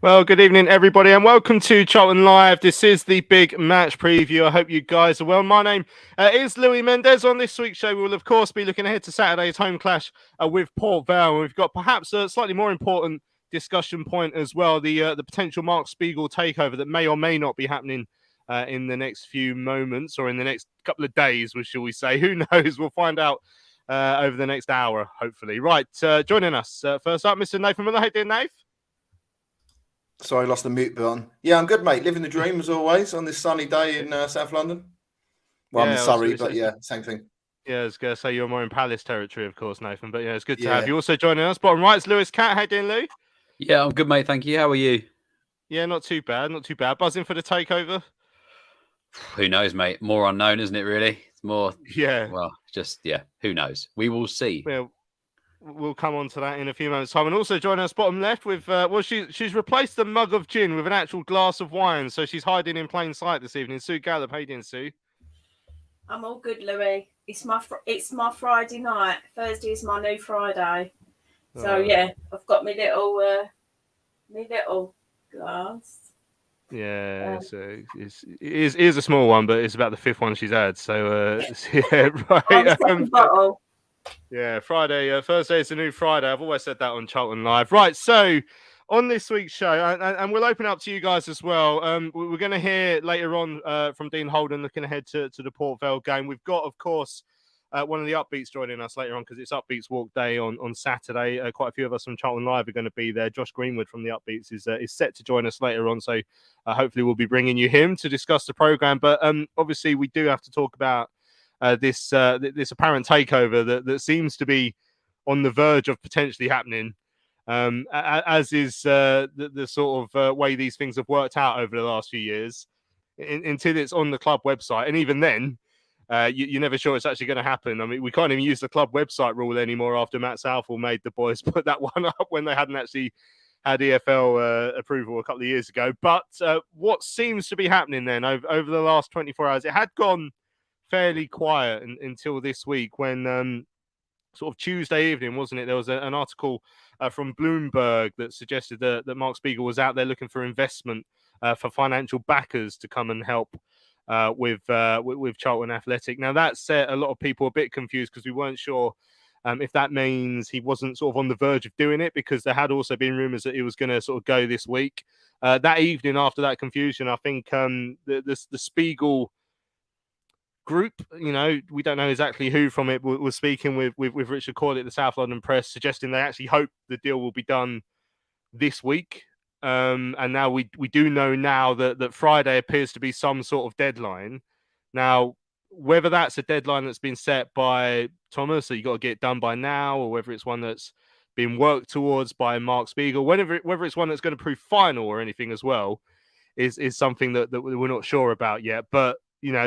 Well, good evening, everybody, and welcome to Charlton Live. This is the big match preview. I hope you guys are well. My name is Louis Mendez. On this week's show, we will, of course, be looking ahead to Saturday's home clash with Port Vale. We've got perhaps a slightly more important discussion point as well, the potential Mark Spiegel takeover that may or may not be happening in the next few moments or in the next couple of days, shall we say. Who knows? We'll find out over the next hour, hopefully. Right, joining us first up, Mr. Nathan Miller. How you doing, Nath? Sorry, lost the mute button. Yeah, I'm good, mate. Living the dream as always on this sunny day in South London. Well, I'm in Surrey, but yeah, same thing. Yeah, I was going to say you're more in Palace territory, of course, Nathan. But yeah, it's good to have you. Also joining us, bottom right, is Lewis Cat. How you doing, Lou? Yeah, I'm good, mate. Thank you. How are you? Yeah, not too bad. Not too bad. Buzzing for the takeover? Who knows, mate? More unknown, isn't it, really? It's more... Yeah. Well, just, yeah, who knows? We will see. Well, we'll come on to that in a few moments' time. And also joining us bottom left with, she's replaced the mug of gin with an actual glass of wine. So she's hiding in plain sight this evening. Sue Gallop, how you doing, Sue? I'm all good, Louis. It's my Friday night. Thursday is my new Friday. So yeah, I've got my little glass. Yeah, so it is a small one, but it's about the fifth one she's had. So yeah, right. Bottle. Yeah, Thursday is the new Friday. I've always said that on Charlton Live. Right, so on this week's show, and we'll open up to you guys as well. We're going to hear later on from Dean Holden looking ahead to the Port Vale game. We've got, of course, one of the Upbeats joining us later on because it's Upbeats Walk Day on Saturday. Quite a few of us from Charlton Live are going to be there. Josh Greenwood from the Upbeats is set to join us later on, so hopefully we'll be bringing you him to discuss the programme. But obviously we do have to talk about this apparent takeover that seems to be on the verge of potentially happening, as is the sort of way these things have worked out over the last few years until it's on the club website. And even then, you're never sure it's actually going to happen. I mean, we can't even use the club website rule anymore after Matt Southall made the boys put that one up when they hadn't actually had EFL approval a couple of years ago. But what seems to be happening then over the last 24 hours, it had gone fairly quiet until this week when sort of Tuesday evening, wasn't it? There was an article from Bloomberg that suggested that Mark Spiegel was out there looking for investment for financial backers to come and help with Charlton Athletic. Now, that set a lot of people a bit confused because we weren't sure if that means he wasn't sort of on the verge of doing it, because there had also been rumours that he was going to sort of go this week. That evening after that confusion, I think the Spiegel group, we don't know exactly who from it, was speaking with Richard Coyle at the South London Press, suggesting they actually hope the deal will be done this week. And now we do know now that Friday appears to be some sort of deadline. Now, whether that's a deadline that's been set by Thomas, so you got to get it done by now, or whether it's one that's been worked towards by Mark Spiegel, whether it's one that's going to prove final or anything as well, is something that we're not sure about yet. But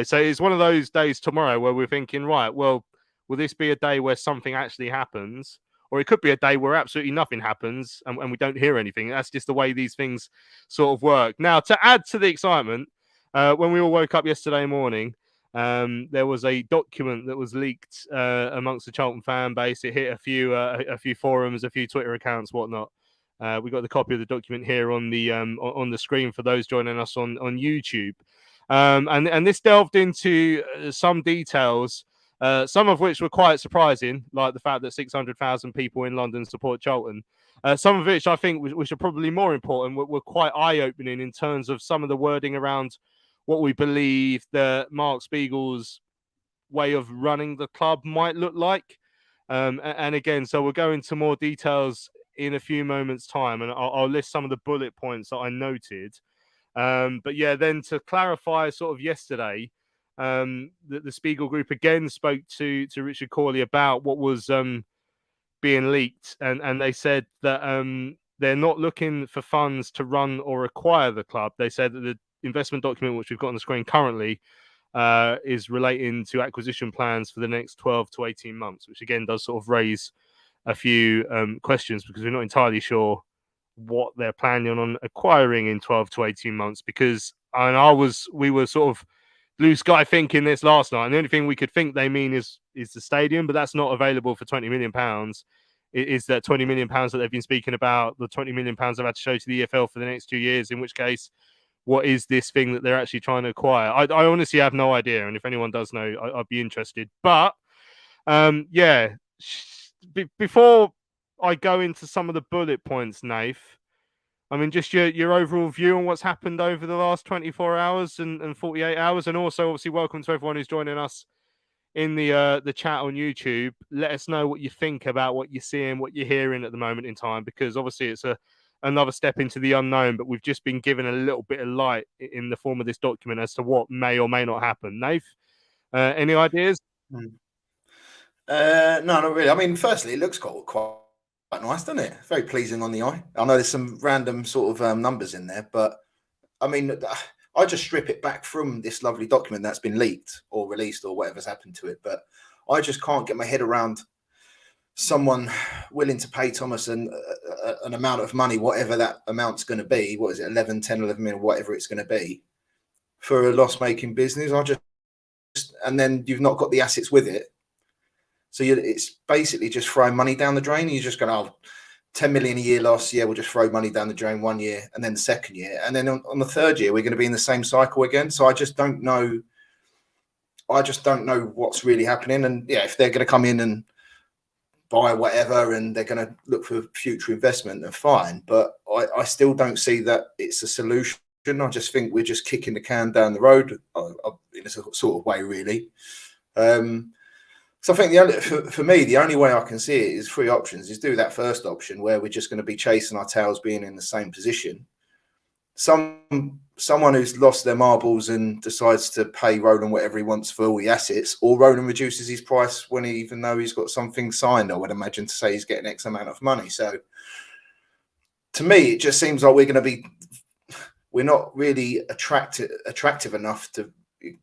so it's one of those days tomorrow where we're thinking, right, well, will this be a day where something actually happens? Or it could be a day where absolutely nothing happens and we don't hear anything. That's just the way these things sort of work. Now, to add to the excitement, when we all woke up yesterday morning, there was a document that was leaked amongst the Charlton fan base. It hit a few forums, a few Twitter accounts, whatnot. We got the copy of the document here on the screen for those joining us on YouTube. And this delved into some details, some of which were quite surprising, like the fact that 600,000 people in London support Charlton. Some of which I think, which are probably more important, were quite eye-opening in terms of some of the wording around what we believe that Mark Spiegel's way of running the club might look like. And again, so we'll go into more details in a few moments' time, and I'll list some of the bullet points that I noted. But yeah, then to clarify, sort of yesterday, the Spiegel Group again spoke to Richard Corley about what was being leaked, and they said that they're not looking for funds to run or acquire the club. They said that the investment document, which we've got on the screen currently, is relating to acquisition plans for the next 12 to 18 months, which again does sort of raise a few questions, because we're not entirely sure what they're planning on acquiring in 12 to 18 months. Because we were sort of blue sky thinking this last night, and the only thing we could think they mean is the stadium, but that's not available for £20 million. It is that £20 million that they've been speaking about, the £20 million they've had to show to the EFL for the next 2 years, in which case, what is this thing that they're actually trying to acquire? I honestly have no idea, and if anyone does know, I'd be interested. But yeah, before I go into some of the bullet points, Nath, I mean, just your overall view on what's happened over the last 24 hours and 48 hours, and also obviously welcome to everyone who's joining us in the chat on YouTube. Let us know what you think about what you're seeing, what you're hearing at the moment in time, because obviously it's another step into the unknown, but we've just been given a little bit of light in the form of this document as to what may or may not happen. Nath, any ideas? No, not really. I mean, firstly, it looks quite nice, doesn't it? Very pleasing on the eye. I know there's some random sort of numbers in there, but I mean, I just strip it back from this lovely document that's been leaked or released or whatever's happened to it. But I just can't get my head around someone willing to pay Thomas an amount of money, whatever that amount's going to be. What is it, 11 million, whatever it's going to be, for a loss-making business. And then you've not got the assets with it. So it's basically just throwing money down the drain. And you're just going, oh, 10 million a year loss. Yeah, we'll just throw money down the drain 1 year, and then the second year. And then on the third year, we're going to be in the same cycle again. So I just don't know. What's really happening. And yeah, if they're going to come in and buy whatever and they're going to look for future investment, then fine. But I still don't see that it's a solution. I just think we're just kicking the can down the road in a sort of way, really. So I think for me, the only way I can see it is three options: is do that first option where we're just going to be chasing our tails, being in the same position. Someone who's lost their marbles and decides to pay Roland whatever he wants for all the assets, or Roland reduces his price even though he's got something signed, I would imagine, to say he's getting X amount of money. So to me, it just seems like we're not really attractive enough to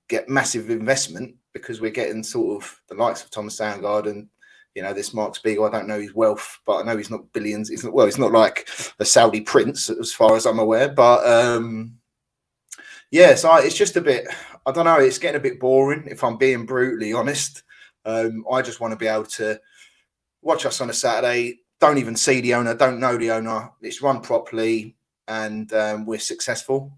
get massive investment, because we're getting sort of the likes of Thomas Sandgaard and, you know, this Mark Spiegel. I don't know his wealth, but I know he's not billions. He's not like a Saudi prince as far as I'm aware. But yeah, so it's just a bit, I don't know, it's getting a bit boring, if I'm being brutally honest. I just want to be able to watch us on a Saturday, don't even see the owner, don't know the owner. It's run properly and we're successful.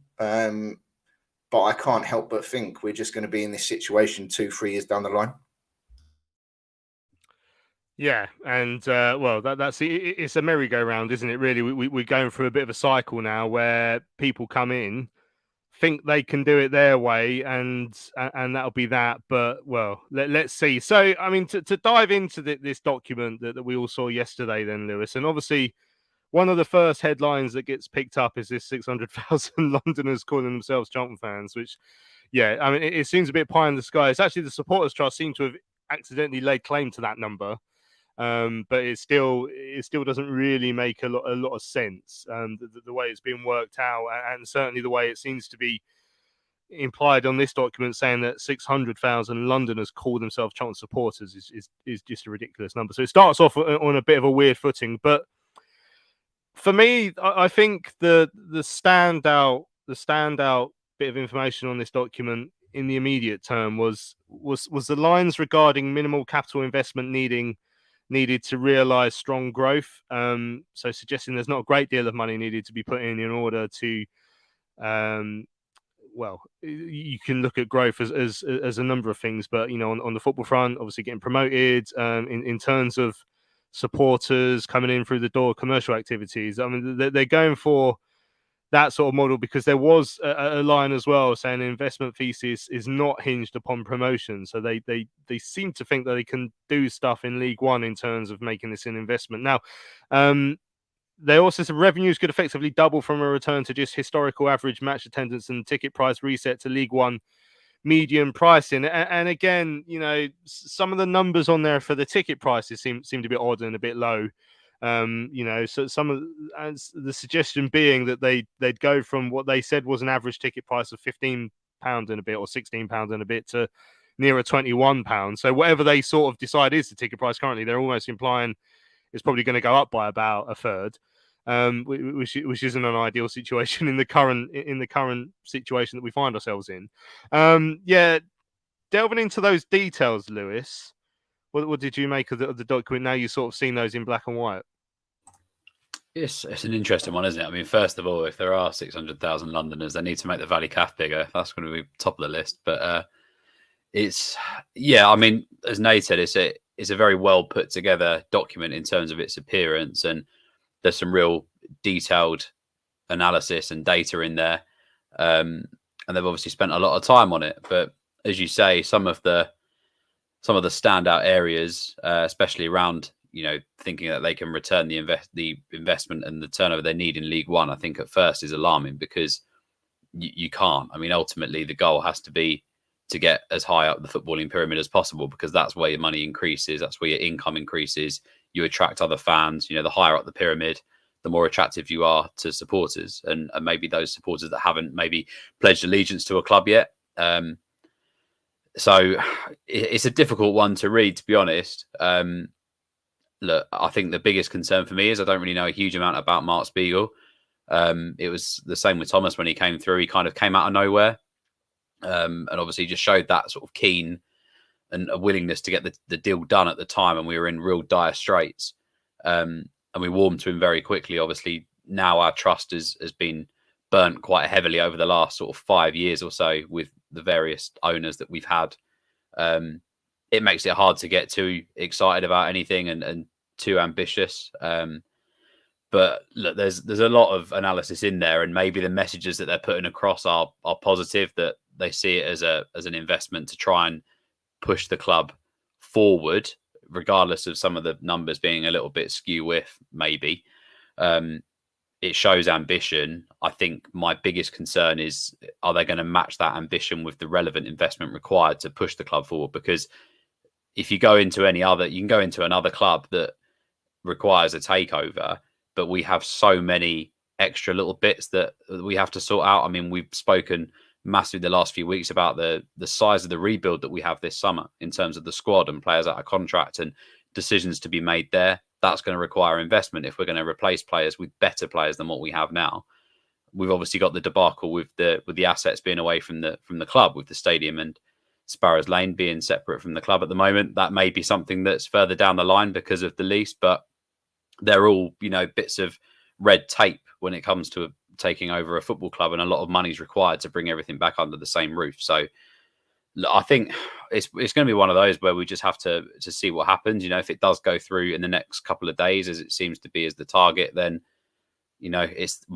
But I can't help but think we're just going to be in this situation 2-3 years down the line. Yeah, and well, it's a merry-go-round, isn't it? Really, we're going through a bit of a cycle now where people come in, think they can do it their way, and that'll be that. But well, let's see. So, I mean, to dive into this document that we all saw yesterday, then, Lewis, and obviously, one of the first headlines that gets picked up is this 600,000 Londoners calling themselves Charlton fans, which, yeah, I mean, it seems a bit pie in the sky. It's actually the Supporters Trust seem to have accidentally laid claim to that number, but it still doesn't really make a lot of sense, the way it's been worked out, and certainly the way it seems to be implied on this document, saying that 600,000 Londoners call themselves Charlton supporters is just a ridiculous number. So it starts off on a bit of a weird footing, but for me, I think the standout bit of information on this document in the immediate term was the lines regarding minimal capital investment needing needed to realise strong growth. So suggesting there's not a great deal of money needed to be put in order to, well, you can look at growth as a number of things, but on the football front, obviously getting promoted, in terms of supporters coming in through the door, commercial activities. I mean, they're going for that sort of model because there was a line as well saying the investment thesis is not hinged upon promotion. So they seem to think that they can do stuff in League One in terms of making this an investment. Now, they also said revenues could effectively double from a return to just historical average match attendance and ticket price reset to League One median pricing. And again, some of the numbers on there for the ticket prices seem to be odd and a bit low. So some of the suggestion being that they'd go from what they said was an average ticket price of £15 and a bit or £16 and a bit to nearer £21. So whatever they sort of decide is the ticket price currently, they're almost implying it's probably going to go up by about a third. Which isn't an ideal situation in the current situation that we find ourselves in. Delving into those details, Lewis, what did you make of the document? Now you've sort of seen those in black and white. It's an interesting one, isn't it? I mean, first of all, if there are 600,000 Londoners, they need to make the Valley Calf bigger. That's going to be top of the list. But I mean, as Nate said, it's a very well put together document in terms of its appearance, and there's some real detailed analysis and data in there. And they've obviously spent a lot of time on it. But as you say, some of the standout areas, especially around, thinking that they can return the investment and the turnover they need in League One, I think at first is alarming because you can't. I mean, ultimately, the goal has to be to get as high up the footballing pyramid as possible because that's where your money increases. That's where your income increases. You attract other fans. The higher up the pyramid, the more attractive you are to supporters and maybe those supporters that haven't maybe pledged allegiance to a club yet. So it's a difficult one to read, to be honest. Look, I think the biggest concern for me is I don't really know a huge amount about Mark Spiegel. It was the same with Thomas when he came through. He kind of came out of nowhere and obviously just showed that sort of keen and a willingness to get the deal done at the time, and we were in real dire straits. And we warmed to him very quickly. Obviously, now our trust has been burnt quite heavily over the last sort of 5 years or so with the various owners that we've had. It makes it hard to get too excited about anything and too ambitious. But look, there's a lot of analysis in there, and maybe the messages that they're putting across are positive, that they see it as an investment to try and push the club forward, regardless of some of the numbers being a little bit skew with maybe. It shows ambition. I think my biggest concern is, are they going to match that ambition with the relevant investment required to push the club forward? Because if you go into you can go into another club that requires a takeover, but we have so many extra little bits that we have to sort out. I mean, we've spoken massively the last few weeks about the size of the rebuild that we have this summer in terms of the squad and players out of contract and decisions to be made there. That's going to require investment if we're going to replace players with better players than what we have now. We've obviously got the debacle with the assets being away from the club, with the stadium and Sparrows Lane being separate from the club at the moment. That may be something that's further down the line because of the lease, but they're all, bits of red tape when it comes to taking over a football club, and a lot of money is required to bring everything back under the same roof. So I think it's going to be one of those where we just have to see what happens. If it does go through in the next couple of days, as it seems to be as the target, then we've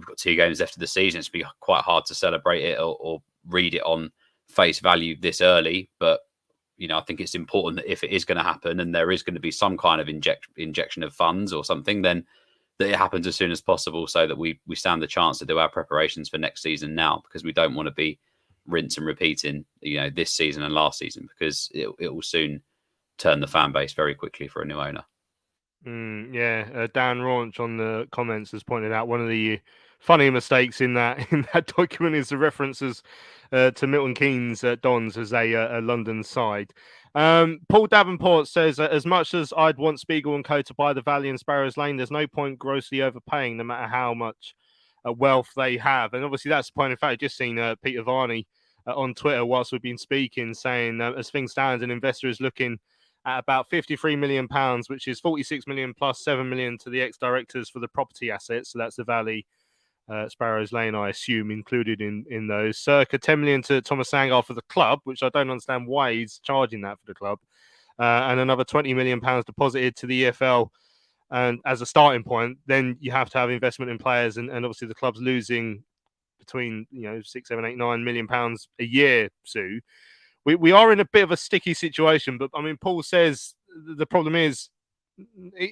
got 2 games left of the season. It's be quite hard to celebrate it or read it on face value this early. But I think it's important that if it is going to happen and there is going to be some kind of injection of funds or something, then that it happens as soon as possible, so that we stand the chance to do our preparations for next season now, because we don't want to be rinse and repeating, this season and last season, because it will soon turn the fan base very quickly for a new owner. Dan Raunch on the comments has pointed out one of the funny mistakes in that document is the references to Milton Keynes Dons as a London side. Paul Davenport says, as much as I'd want Spiegel and Co to buy the Valley and Sparrows Lane, there's no point grossly overpaying, no matter how much wealth they have. And obviously that's the point. In fact, I've just seen Peter Varney on Twitter whilst we've been speaking, saying as things stand, an investor is looking at about £53 million, which is 46 million plus 7 million to the ex-directors for the property assets. So that's the Vale, Sparrows Lane, I assume, included in those. Circa 10 million to Thomas Sangar for the club, which I don't understand why he's charging that for the club. And another £20 million deposited to the EFL. And as a starting point, then you have to have investment in players, and obviously the club's losing between 6, 7, 8, 9 million pounds a year. Sue, we are in a bit of a sticky situation. But I mean, Paul says the problem is,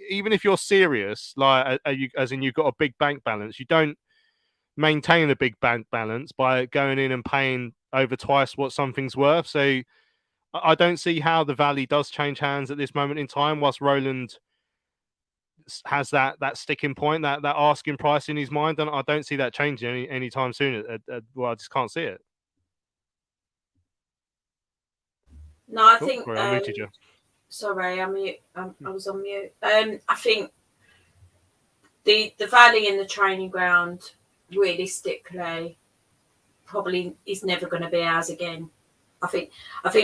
even if you're serious, like as in you've got a big bank balance, you don't maintain a big bank balance by going in and paying over twice what something's worth. So I don't see how the Valley does change hands at this moment in time, whilst Roland has that sticking point, that asking price in his mind, and I don't see that changing anytime soon. Well, I just can't see it. No, I think. Sorry, I muted you. Sorry, I was on mute. I think the Valley in the training ground, realistically, probably is never going to be ours again. I think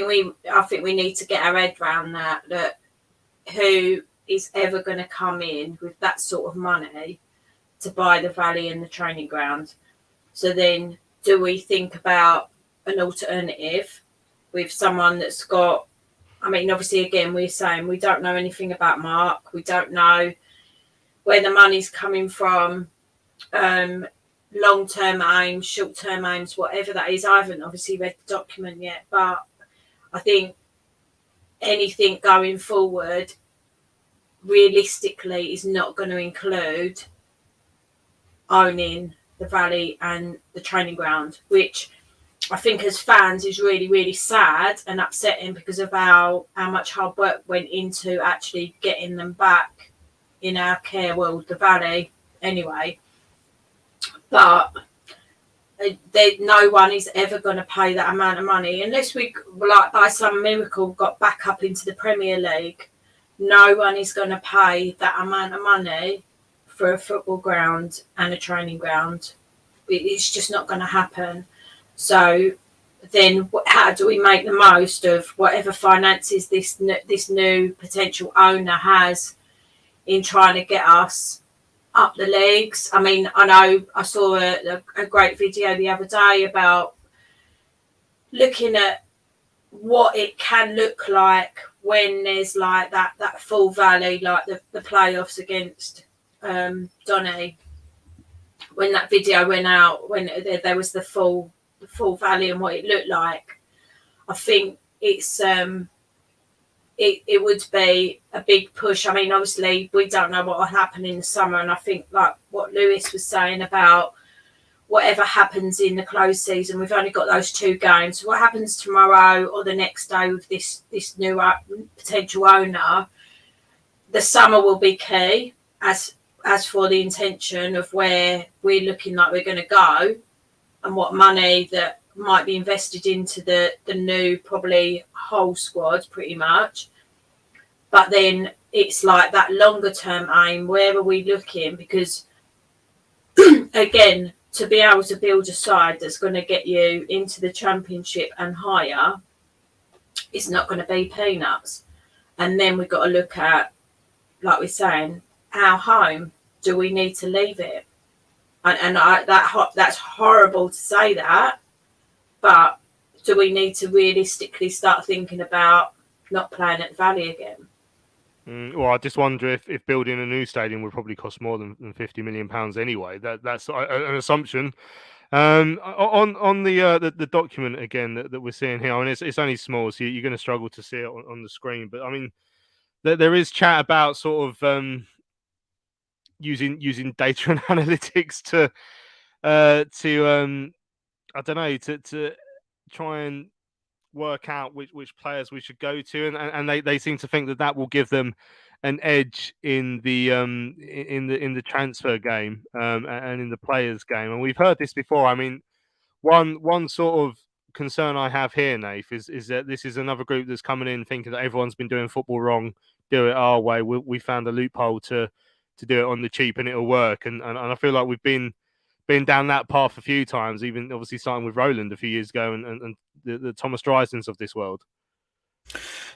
we need to get our head around that who is ever going to come in with that sort of money to buy the Valley and the training ground. So then do we think about an alternative with someone that's got, I mean, obviously, again, we're saying we don't know anything about Mark. We don't know where the money's coming from, long-term aims, short-term aims, whatever that is. I haven't obviously read the document yet, but I think anything going forward realistically is not going to include owning the Valley and the training ground, which I think as fans is really, really sad and upsetting because of how much hard work went into actually getting them back in our care world, the Valley, anyway. But no one is ever going to pay that amount of money unless we, like by some miracle, got back up into the Premier League. No one is going to pay that amount of money for a football ground and a training ground. It's just not going to happen. So then how do we make the most of whatever finances this new potential owner has in trying to get us up the leagues? I mean, I know I saw a great video the other day about looking at what it can look like when there's like that full Valley, like the playoffs against Donny. When that video went out, when there was the full Valley and what it looked like, I think it's it would be a big push. I mean, obviously we don't know what will happen in the summer, and I think like what Lewis was saying about whatever happens in the closed season, we've only got those 2 games. What happens tomorrow or the next day with this new potential owner, the summer will be key as for the intention of where we're looking like we're going to go and what money that might be invested into the new probably whole squad pretty much. But then it's like that longer term aim, where are we looking? Because again, to be able to build a side that's going to get you into the Championship and higher, it's not going to be peanuts. And then we've got to look at, like we're saying, our home. Do we need to leave it? And that's horrible to say that, but do we need to realistically start thinking about not playing at the Valley again? Well, I just wonder if building a new stadium would probably cost more than £50 million anyway. That's an assumption. On the document again that we're seeing here, I mean, it's only small, so you're going to struggle to see it on the screen. But I mean, there is chat about sort of using data and analytics to I don't know, to try and work out which players we should go to, and they seem to think that will give them an edge in the transfer game and in the players game. And we've heard this before. I mean, one sort of concern I have here, Nath, is that this is another group that's coming in thinking that everyone's been doing football wrong, do it our way. We found a loophole to do it on the cheap and it'll work. And I feel like we've been down that path a few times, even obviously starting with Roland a few years ago and the Thomas Drysdens of this world.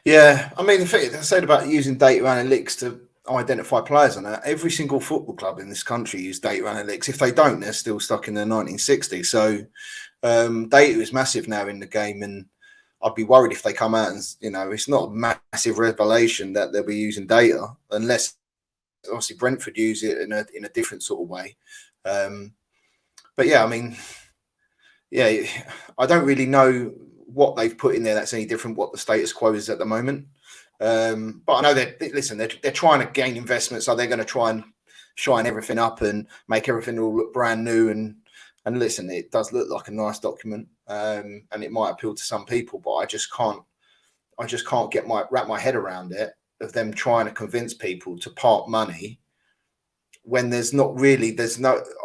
Yeah, I mean, the thing I said about using data analytics to identify players on that, every single football club in this country use data analytics. If they don't, they're still stuck in the 1960s. So data is massive now in the game, and I'd be worried if they come out and, you know, it's not a massive revelation that they'll be using data, unless obviously Brentford use it in a different sort of way. But yeah, I mean, yeah, I don't really know what they've put in there that's any different what the status quo is at the moment. But I know they're trying to gain investment, so they're going to try and shine everything up and make everything all look brand new. And listen, it does look like a nice document, and it might appeal to some people, but I just can't wrap my head around it, of them trying to convince people to part money when there's no.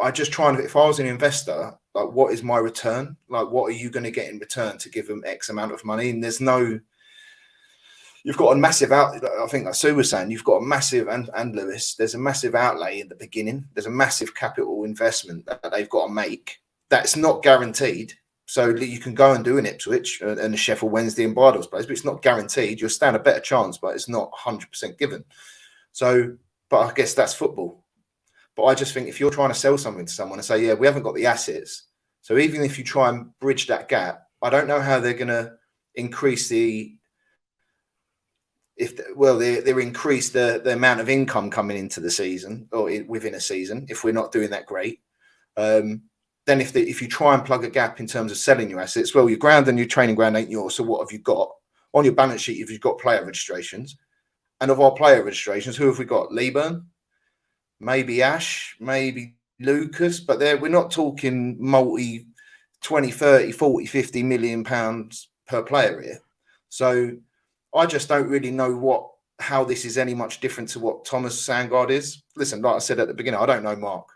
I just trying to. If I was an investor, like, what is my return? Like, what are you going to get in return to give them X amount of money? And there's no. You've got a massive out. I think, like Sue was saying, you've got a massive and Lewis. There's a massive outlay in the beginning. There's a massive capital investment that they've got to make. That's not guaranteed. So you can go and do an Ipswich and a Sheffield Wednesday and Bardol's place, but it's not guaranteed. You'll stand a better chance, but it's not 100% given. So, but I guess that's football. But I just think if you're trying to sell something to someone and say, yeah, we haven't got the assets. So even if you try and bridge that gap, I don't know how they're going to increase they increase the amount of income coming into the season or within a season if we're not doing that great. Then if you try and plug a gap in terms of selling your assets, well, your ground and your training ground ain't yours. So what have you got on your balance sheet? If you've got player registrations, and of our player registrations, who have we got? Leeburn, maybe Ash, maybe Lucas, but we're not talking multi 20, 30, 40, 50 million pounds per player here. So I just don't really know how this is any much different to what Thomas Sandgaard is. Listen, like I said at the beginning, I don't know Mark.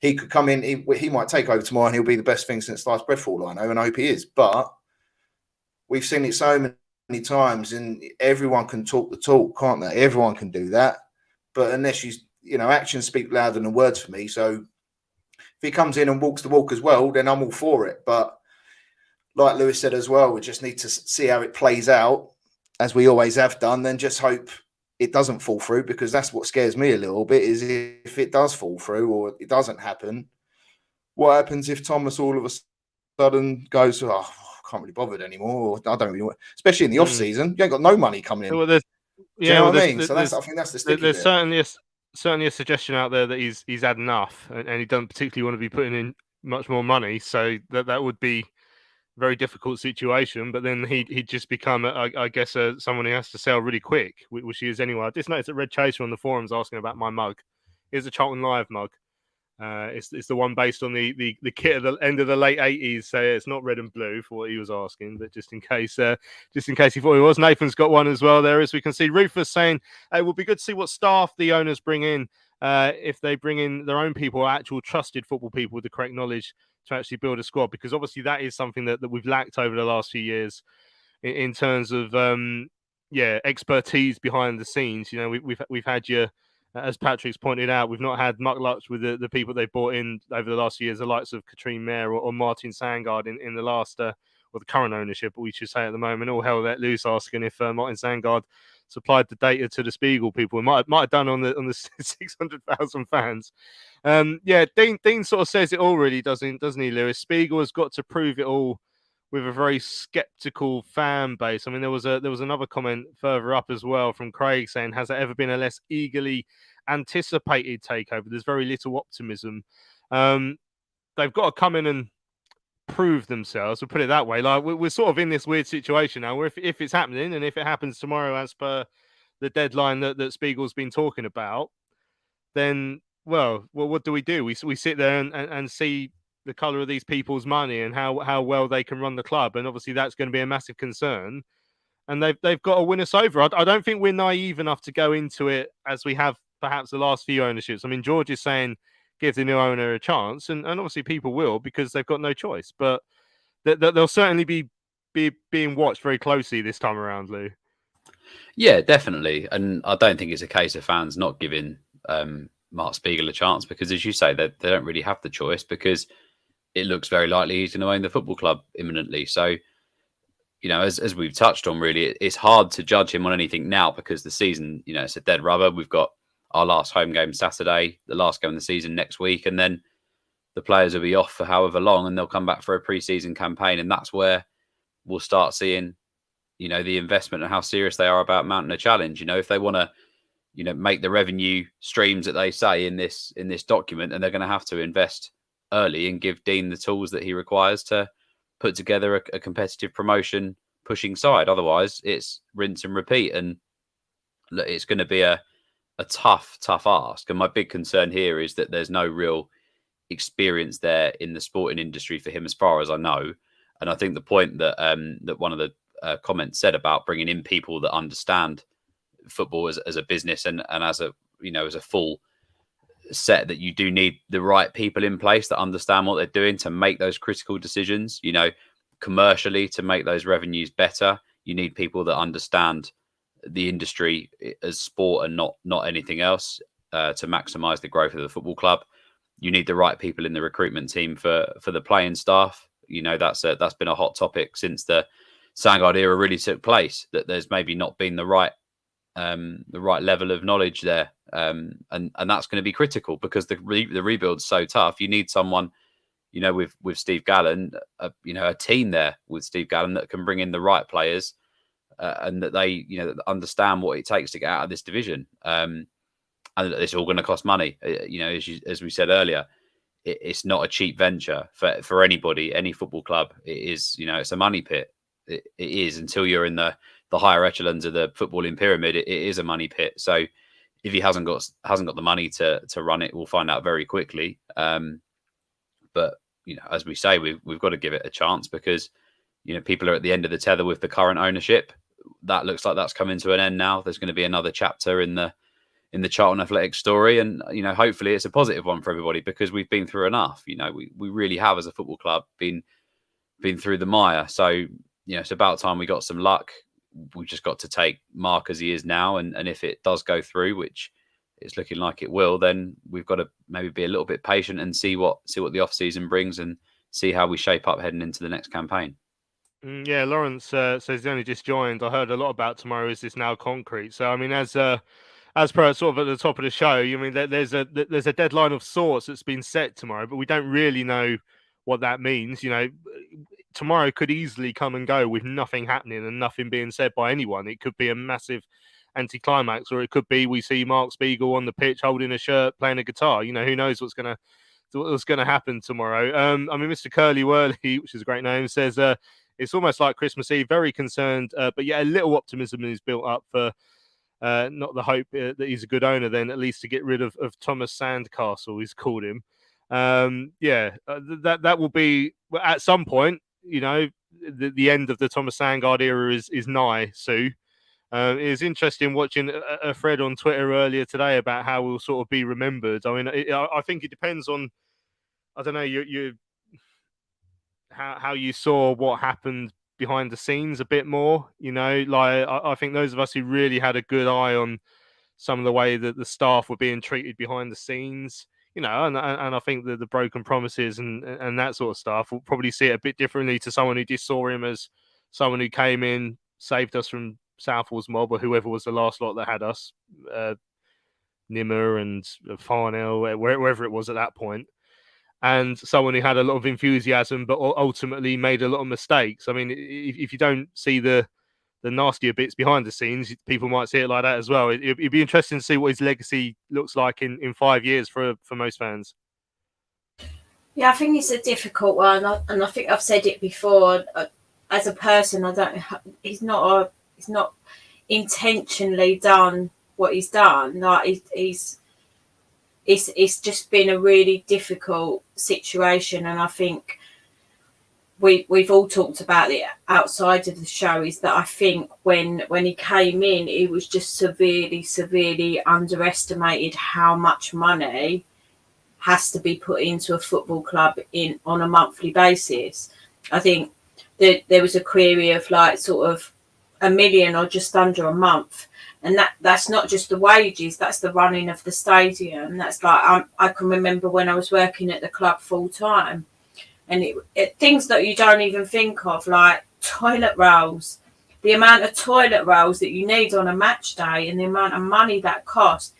He could come in, he might take over tomorrow and he'll be the best thing since sliced bread for all I know, and I hope he is. But we've seen it so many times, and everyone can talk the talk, can't they? Everyone can do that. But unless actions speak louder than words for me. So if he comes in and walks the walk as well, then I'm all for it. But like Lewis said as well, we just need to see how it plays out, as we always have done, then just hope it doesn't fall through, because that's what scares me a little bit, is if it does fall through or it doesn't happen, what happens if Thomas all of a sudden goes, oh, I can't really bother anymore, or I don't really want, especially in the off season, you ain't got no money coming in. Well, do you know what I mean? So I think that's the sticky there's bit. certainly a suggestion out there that he's had enough, and he doesn't particularly want to be putting in much more money. So that would be a very difficult situation. But then he'd just become, I guess, someone who has to sell really quick, which he is anyway. I just noticed that Red Chaser on the forums asking about my mug. Here's a Charlton Live mug. It's the one based on the kit at the end of the late 80s. So it's not red and blue for what he was asking, but just in case he thought he was. Nathan's got one as well there, as we can see. Rufus saying it would be good to see what staff the owners bring in, if they bring in their own people, actual trusted football people with the correct knowledge to actually build a squad, because obviously that is something that we've lacked over the last few years in terms of expertise behind the scenes. We've had as Patrick's pointed out, we've not had much luck with the people they've brought in over the last few years, the likes of Katrine Mayer or Martin Sandgaard in the last, or the current ownership, we should say at the moment. All hell let loose asking if Martin Sandgaard supplied the data to the Spiegel people. It might have done on the 600,000 fans. Dean sort of says it all, really, doesn't he, Lewis? Spiegel has got to prove it all with a very skeptical fan base. I mean, there was another comment further up as well from Craig saying, has there ever been a less eagerly anticipated takeover? There's very little optimism. They've got to come in and prove themselves. We'll put it that way. Like, we're sort of in this weird situation now where if it's happening, and if it happens tomorrow as per the deadline that Spiegel's been talking about, then, well, what do? We sit there and see the colour of these people's money and how well they can run the club, and obviously that's going to be a massive concern. And they've got to win us over. I don't think we're naive enough to go into it as we have perhaps the last few ownerships. I mean, George is saying give the new owner a chance, and obviously people will, because they've got no choice. But they'll certainly be being watched very closely this time around, Lou. Yeah, definitely. And I don't think it's a case of fans not giving Mark Spiegel a chance, because, as you say, they don't really have the choice, because it looks very likely he's going to own the football club imminently. So you know, as we've touched on, really, it's hard to judge him on anything now because the season, you know, it's a dead rubber. We've got our last home game Saturday, the last game of the season next week, and then the players will be off for however long, and they'll come back for a pre-season campaign, and that's where we'll start seeing, you know, the investment and how serious they are about mounting a challenge. You know, if they want to, you know, make the revenue streams that they say in this document, then they're going to have to invest early and give Dean the tools that he requires to put together a competitive promotion pushing side. Otherwise, it's rinse and repeat, and look, it's going to be a tough ask. And my big concern here is that there's no real experience there in the sporting industry for him, as far as I know. And I think the point that that one of the comments said about bringing in people that understand football as a business and as a, you know, as a full set, that you do need the right people in place that understand what they're doing to make those critical decisions, you know, commercially, to make those revenues better. You need people that understand the industry as sport and not anything else, to maximize the growth of the football club. You need the right people in the recruitment team for the playing staff. You know, that's been a hot topic since the Sandgard era really took place, that there's maybe not been the right level of knowledge there, and that's going to be critical because the rebuild's so tough. You need someone, you know, with Steve Gallen, you know, a team there with Steve Gallen that can bring in the right players, and that they, you know, understand what it takes to get out of this division. And it's all going to cost money. You know, as we said earlier, it's not a cheap venture for anybody, any football club. It is, you know, it's a money pit. It is, until you're in the higher echelons of the footballing pyramid. It is a money pit. So if he hasn't got the money to run it, we'll find out very quickly. But you know, as we say, we've got to give it a chance because, you know, people are at the end of the tether with the current ownership. That looks like that's coming to an end now. There's going to be another chapter in the Charlton Athletics story, and you know, hopefully it's a positive one for everybody because we've been through enough. You know, we really have, as a football club, been through the mire. So, you know, it's about time we got some luck. We've just got to take Mark as he is now, and if it does go through, which it's looking like it will, then we've got to maybe be a little bit patient and see what the off season brings and see how we shape up heading into the next campaign. Yeah, Lawrence says he only just joined. I heard a lot about tomorrow. Is this now concrete? So I mean, as per sort of at the top of the show, you mean there's a deadline of sorts that's been set tomorrow, but we don't really know what that means. You know, tomorrow could easily come and go with nothing happening and nothing being said by anyone. It could be a massive anticlimax, or it could be we see Mark Spiegel on the pitch holding a shirt, playing a guitar. You know, who knows what's gonna happen tomorrow. I mean, Mr. Curly Whirly, which is a great name, says it's almost like Christmas Eve. Very concerned, but yeah, a little optimism is built up for. Not the hope that he's a good owner, then at least to get rid of Thomas Sandcastle, he's called him. That will be at some point. You know, the end of the Thomas Sandgard era is nigh, Sue. It was interesting watching a thread on Twitter earlier today about how we'll sort of be remembered. I mean, I think it depends on, I don't know, you how you saw what happened behind the scenes a bit more. You know, like I think those of us who really had a good eye on some of the way that the staff were being treated behind the scenes, you know, and I think that the broken promises and that sort of stuff will probably see it a bit differently to someone who just saw him as someone who came in, saved us from Southall's mob or whoever was the last lot that had us, Nimmer and Farnell, wherever it was at that point. And someone who had a lot of enthusiasm, but ultimately made a lot of mistakes. I mean, if you don't see the nastier bits behind the scenes, people might see it like that as well. It'd be interesting to see what his legacy looks like in 5 years for most fans. Yeah, I think it's a difficult one, and I think I've said it before. As a person, he's not intentionally done what he's done. Like it's just been a really difficult situation, and I think we've all talked about it outside of the show. Is that I think when he came in, he was just severely underestimated how much money has to be put into a football club on a monthly basis. I think that there was a query of like sort of $1 million or just under a month. And that's not just the wages, that's the running of the stadium. That's like, I can remember when I was working at the club full time, and it things that you don't even think of, like toilet rolls, the amount of toilet rolls that you need on a match day, and the amount of money that costs.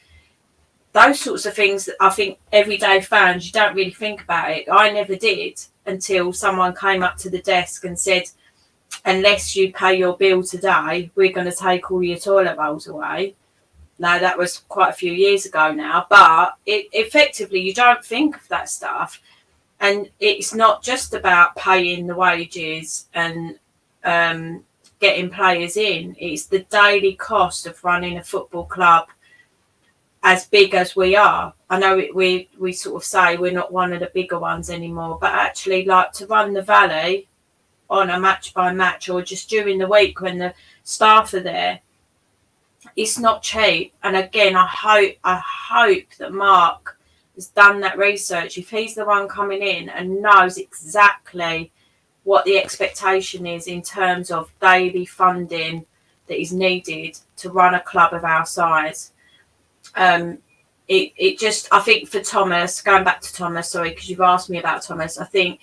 Those sorts of things that I think everyday fans, you don't really think about it. I never did until someone came up to the desk and said, unless you pay your bill today, we're going to take all your toilet rolls away. Now, that was quite a few years ago now, but effectively, you don't think of that stuff. And it's not just about paying the wages and getting players in. It's the daily cost of running a football club as big as we are. I know we sort of say we're not one of the bigger ones anymore, but actually, like, to run the Vale on a match by match or just during the week when the staff are there, it's not cheap. And again, I hope that Mark has done that research. If he's the one coming in and knows exactly what the expectation is in terms of daily funding that is needed to run a club of our size. It just, I think for Thomas, going back to Thomas, sorry, because you've asked me about Thomas, I think,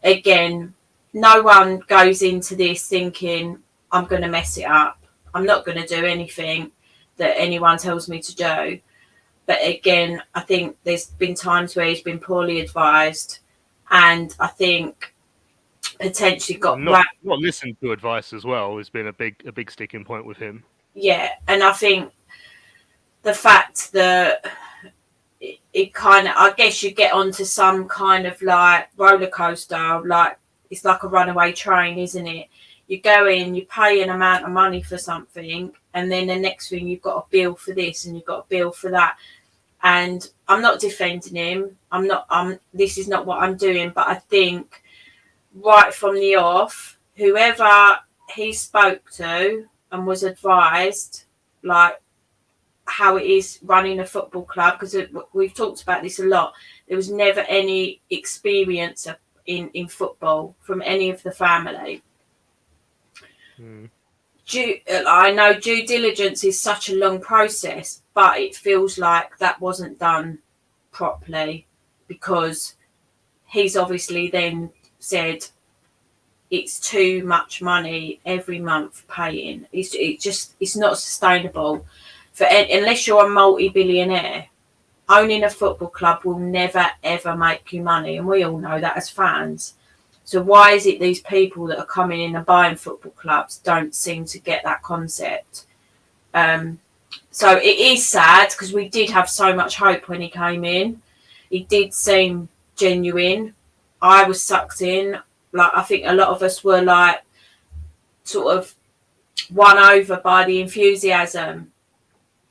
again, no one goes into this thinking, I'm going to mess it up. I'm not going to do anything that anyone tells me to do. But again, I think there's been times where he's been poorly advised, and I think potentially got not listened to advice as well has been a big sticking point with him. Yeah, and I think the fact that it kind of, I guess you get onto some kind of like roller coaster, like it's like a runaway train, isn't it? You go in, you pay an amount of money for something, and then the next thing you've got a bill for this and you've got a bill for that. And I'm not defending him. This is not what I'm doing, but I think right from the off, whoever he spoke to and was advised, like, how it is running a football club, because we've talked about this a lot. There was never any experience in football from any of the family. I know due diligence is such a long process, but it feels like that wasn't done properly, because he's obviously then said it's too much money every month paying. It's not sustainable. Unless you're a multi-billionaire, owning a football club will never, ever make you money. And we all know that as fans. So why is it these people that are coming in and buying football clubs don't seem to get that concept? So it is sad, because we did have so much hope when he came in. He did seem genuine. I was sucked in. Like, I think a lot of us were like sort of won over by the enthusiasm.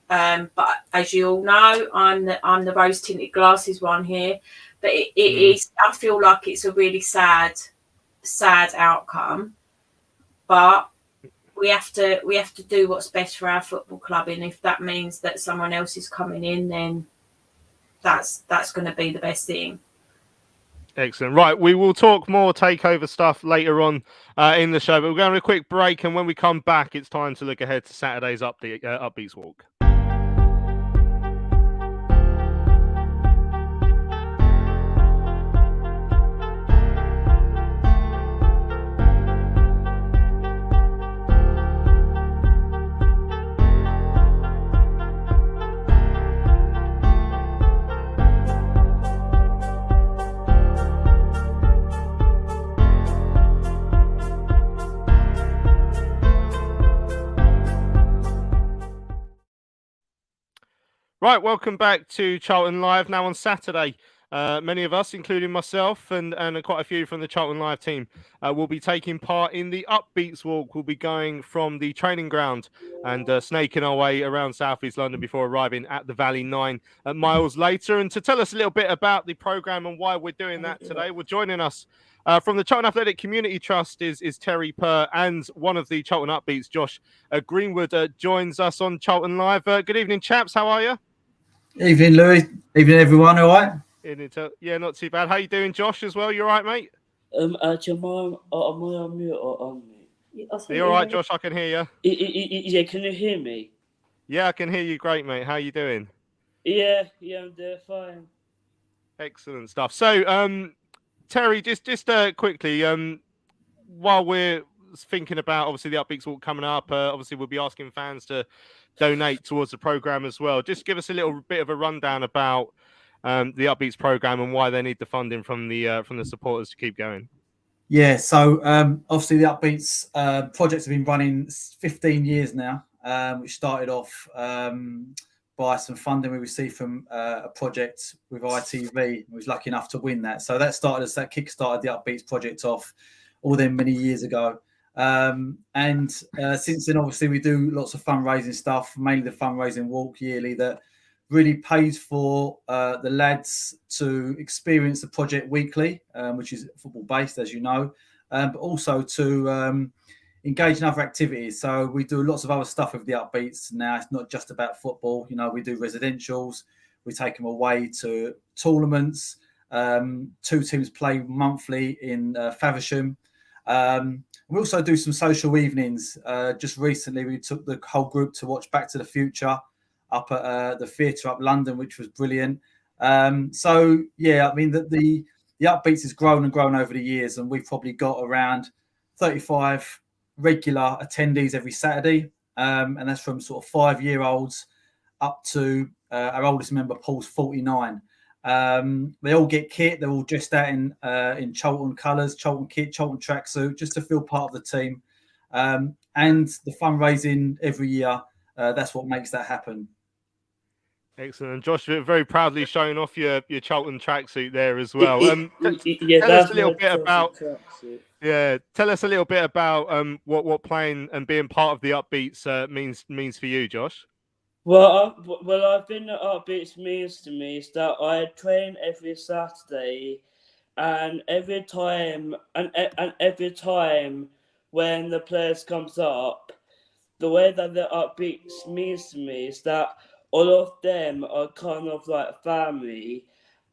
But as you all know, I'm the rose tinted glasses one here. But it is, I feel like it's a really sad outcome. But we have to do what's best for our football club, and if that means that someone else is coming in, then that's going to be the best thing. Excellent. Right, we will talk more takeover stuff later on in the show, but we're going to a quick break, and when we come back, it's time to look ahead to Saturday's Upbeats Walk. Right, welcome back to Charlton Live. Now on Saturday, many of us, including myself and quite a few from the Charlton Live team, will be taking part in the Upbeats Walk. We'll be going from the training ground and snaking our way around South East London before arriving at the Valley 9 miles later. And to tell us a little bit about the programme and why we're doing that today, we're joining us from the Charlton Athletic Community Trust is Terry Purr, and one of the Charlton Upbeats, Josh Greenwood, joins us on Charlton Live. Good evening, chaps. How are you? Evening, Louis. Evening, everyone. All right? Yeah, not too bad. How you doing, Josh, as well? You all right, mate? Am I on mute or on mute? Are you all right, Josh? I can hear you. Yeah, can you hear me? Yeah, I can hear you great, mate. How you doing? Yeah, I'm doing fine. Excellent stuff. So, Terry, just quickly, while we're thinking about obviously the Upbeats Walk coming up. Obviously, we'll be asking fans to donate towards the program as well. Just give us a little bit of a rundown about the Upbeats program and why they need the funding from the supporters to keep going. Yeah, so obviously the Upbeats projects have been running 15 years now. We started off by some funding we received from a project with ITV. We was lucky enough to win that. So that kickstarted the Upbeats project off all them many years ago. And since then, obviously, we do lots of fundraising stuff, mainly the fundraising walk yearly that really pays for the lads to experience the project weekly, which is football based, as you know, but also to engage in other activities. So we do lots of other stuff with the Upbeats now. It's not just about football. You know, we do residentials. We take them away to tournaments. 2 teams play monthly in Faversham. We also do some social evenings. Just recently, we took the whole group to watch Back to the Future up at the theatre up London, which was brilliant. So yeah, I mean the Upbeats has grown and grown over the years, and we've probably got around 35 regular attendees every Saturday, and that's from sort of 5-year-olds up to our oldest member, Paul's 49. They all get kit. They're all dressed out in Charlton colours, Charlton kit, Charlton tracksuit, just to feel part of the team. And the fundraising every year, that's what makes that happen. Excellent. And Josh, very proudly showing off your Charlton tracksuit there as well. Yeah, tell us a little my bit about tracksuit. tell us a little bit about what playing and being part of the Upbeats means for you, Josh. Well, I've been at Upbeats means to me is that I train every Saturday, and every time when the players comes up, the way that the Upbeats means to me is that all of them are kind of like family,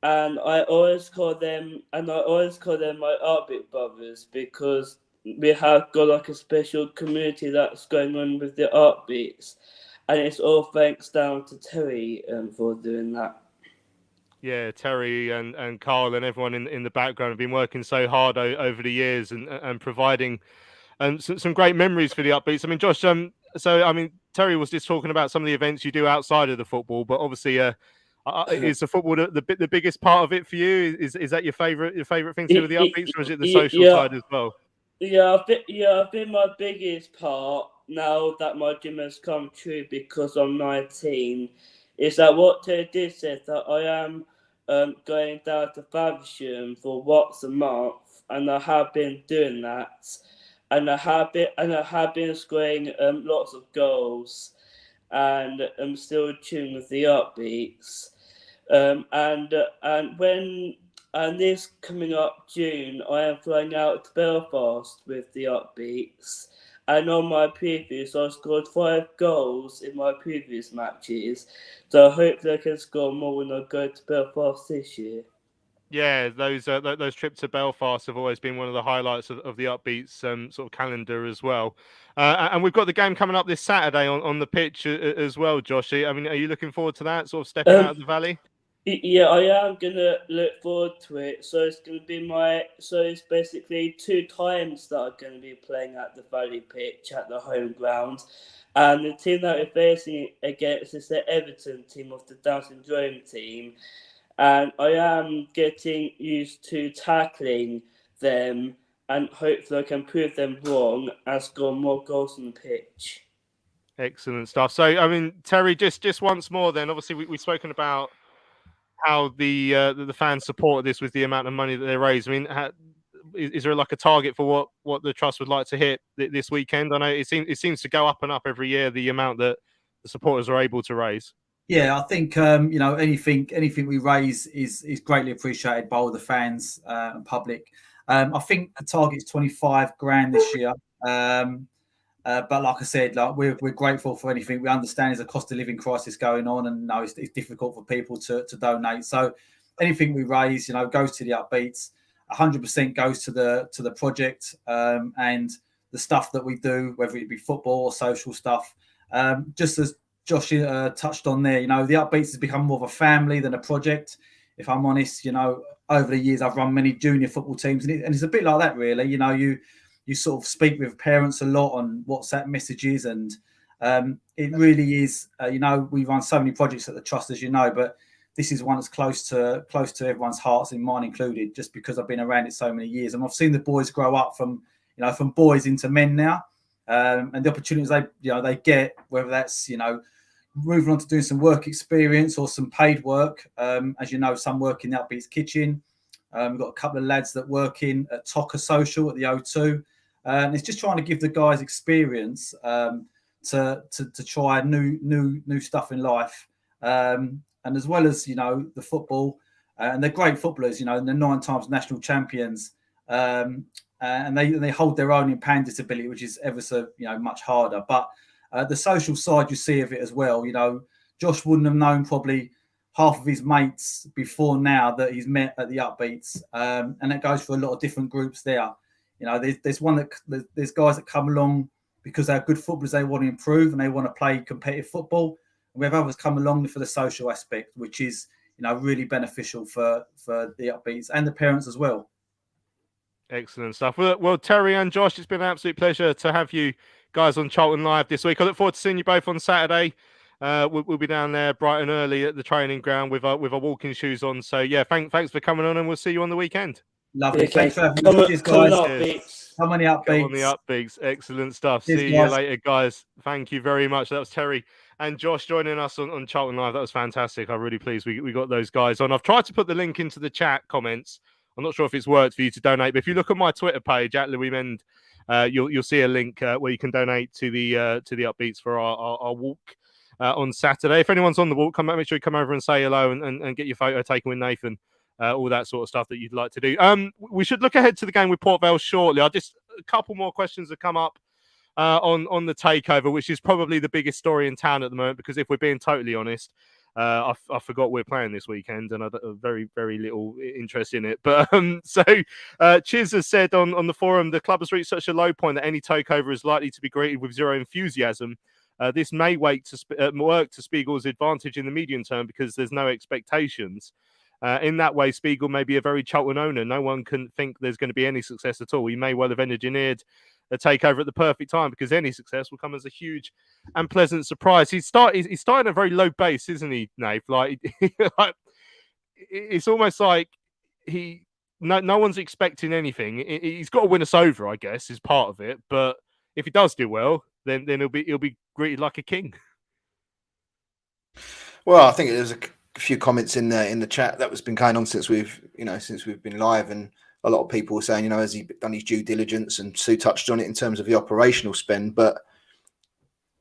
and I always call them my Upbeat brothers, because we have got like a special community that's going on with the Upbeats, and it's all thanks down to Terry for doing that. Yeah, Terry and Carl and everyone in the background have been working so hard over the years and providing some great memories for the Upbeats. I mean, Josh, so I mean, Terry was just talking about some of the events you do outside of the football, but obviously, is the football the biggest part of it for you? Is that your favorite thing to do with the Upbeats, or is it the social side as well? Yeah, I think my biggest part now that my dream has come true because I'm 19 is that what Terry did said that I am going down to Faversham for once a month, and I have been doing that. And I have been scoring lots of goals, and I'm still tuned with the Upbeats. And this coming up June, I am flying out to Belfast with the Upbeats. And on my previous, I scored 5 goals in my previous matches. So hopefully I can score more when I go to Belfast this year. Yeah, those trips to Belfast have always been one of the highlights of the Upbeats sort of calendar as well. And we've got the game coming up this Saturday on the pitch as well, Josh. I mean, are you looking forward to that, sort of stepping out of the Valley? Yeah, I am gonna look forward to it. So it's gonna be it's basically 2 times that I'm gonna be playing at the Valley pitch at the home ground. And the team that we're facing against is the Everton team of the Down Syndrome team. And I am getting used to tackling them, and hopefully I can prove them wrong and score more goals on the pitch. Excellent stuff. So, I mean, Terry, just once more then, obviously we've spoken about how the fans supported this with the amount of money that they raise. I mean, is there like a target for what the trust would like to hit this weekend? I know it seems to go up and up every year, the amount that the supporters are able to raise. Yeah, I think anything we raise is greatly appreciated by all the fans and public. I think the target's 25 grand this year. But like I said, like we're grateful for anything. We understand there's a cost of living crisis going on, and it's difficult for people to donate. So anything we raise, goes to the Upbeats. 100% goes to the project and the stuff that we do, whether it be football or social stuff. Just as Josh touched on there, the Upbeats has become more of a family than a project. If I'm honest, over the years I've run many junior football teams, and it's a bit like that, really. you sort of speak with parents a lot on WhatsApp messages, and it really is. We run so many projects at the trust, as you know, but this is one that's close to everyone's hearts, and mine included, just because I've been around it so many years, and I've seen the boys grow up from boys into men now, and the opportunities they get, whether that's moving on to doing some work experience or some paid work. As you know, some work in the Upbeats kitchen. We've got a couple of lads that work in at Tocker Social at the O2, and it's just trying to give the guys experience to try new stuff in life. And as well as the football, and they're great footballers. They're 9 times national champions, and they hold their own in pan disability, which is ever so much harder. But the social side you see of it as well. Josh wouldn't have known probably half of his mates before now that he's met at the Upbeats, and that goes for a lot of different groups there. There's guys that come along because they're good footballers, they want to improve and they want to play competitive football. We have others come along for the social aspect, which is, really beneficial for the Upbeats and the parents as well. Excellent stuff. Well, Terry and Josh, it's been an absolute pleasure to have you guys on Charlton Live this week. I look forward to seeing you both on Saturday. We'll be down there bright and early at the training ground with our walking shoes on. So yeah, thanks for coming on, and we'll see you on the weekend. Lovely. Thanks for having me, guys. Come on the Upbeats. Come on the Upbeats. Excellent stuff. Cheers, see guys. you later, guys. Thank you very much. That was Terry and Josh joining us on Charlton Live. That was fantastic. I'm really pleased we got those guys on. I've tried to put the link into the chat comments. I'm not sure if it's worked for you to donate, but if you look at my Twitter page at Louis Mend, you'll see a link where you can donate to the Upbeats for our walk on Saturday. If anyone's on the walk, make sure you come over and say hello and get your photo taken with Nathan. All that sort of stuff that you'd like to do. We should look ahead to the game with Port Vale shortly. A couple more questions have come up on the takeover, which is probably the biggest story in town at the moment, because if we're being totally honest, I forgot we're playing this weekend and I've very, very little interest in it. But Chiz has said on the forum, the club has reached such a low point that any takeover is likely to be greeted with zero enthusiasm. This may work to Spiegel's advantage in the medium term because there's no expectations. In that way, Spiegel may be a very Charlton owner. No one can think there's going to be any success at all. He may well have engineered a takeover at the perfect time, because any success will come as a huge and pleasant surprise. He's starting at a very low base, isn't he, Nate? It's almost like no one's expecting anything. He's got to win us over, I guess, is part of it. But if he does do well, then he'll be greeted like a king. Well, I think there's a few comments in the chat that has been going on since we've been live, and a lot of people were saying, has he done his due diligence? And Sue touched on it in terms of the operational spend, but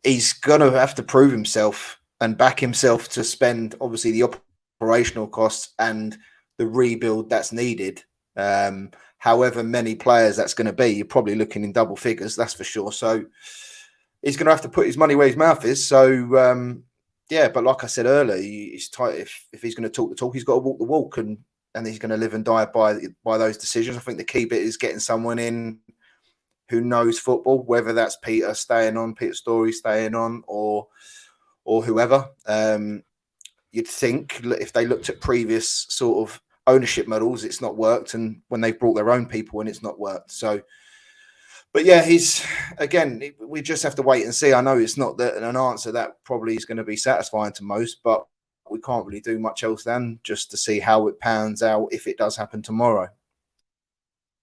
he's going to have to prove himself and back himself to spend, obviously, the operational costs and the rebuild that's needed. However many players that's going to be, you're probably looking in double figures, that's for sure. So he's going to have to put his money where his mouth is. So, yeah, but like I said earlier, it's tight. If he's going to talk the talk, he's got to walk the walk, and he's going to live and die by those decisions. I think the key bit is getting someone in who knows football, whether that's Peter Story staying on, or whoever. You'd think if they looked at previous sort of ownership models, it's not worked, and when they've brought their own people in, it's not worked. So. But yeah, we just have to wait and see. I know it's not an answer that probably is going to be satisfying to most, but we can't really do much else than just to see how it pans out if it does happen tomorrow.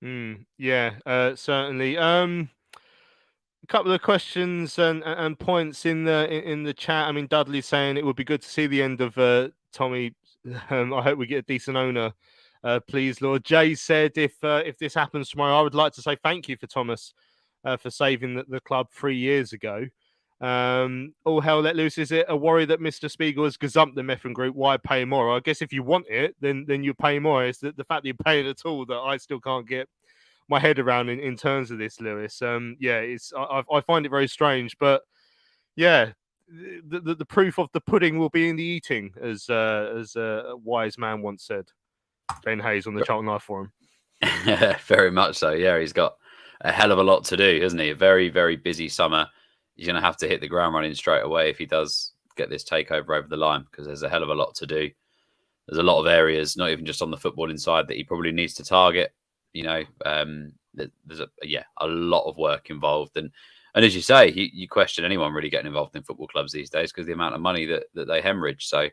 Yeah, certainly. A couple of questions and points in the chat. I mean, Dudley's saying it would be good to see the end of Tommy. I hope we get a decent owner. Please, Lord. Jay said, if this happens tomorrow, I would like to say thank you for Thomas for saving the club 3 years ago. All hell let loose. Is it a worry that Mr. Spiegel has gazumped the Meffin Group? Why pay more? I guess if you want it, then you pay more. It's the fact that you're paying at all that I still can't get my head around in terms of this, Lewis. I find it very strange, but yeah. The proof of the pudding will be in the eating, as a wise man once said. Ben Hayes on the Charlton Live forum. Very much so. Yeah, he's got a hell of a lot to do, hasn't he? A very, very busy summer. He's going to have to hit the ground running straight away if he does get this takeover over the line, because there's a hell of a lot to do. There's a lot of areas, not even just on the footballing side, that he probably needs to target. There's there's a lot of work involved. And as you say, you question anyone really getting involved in football clubs these days because the amount of money that they hemorrhage. So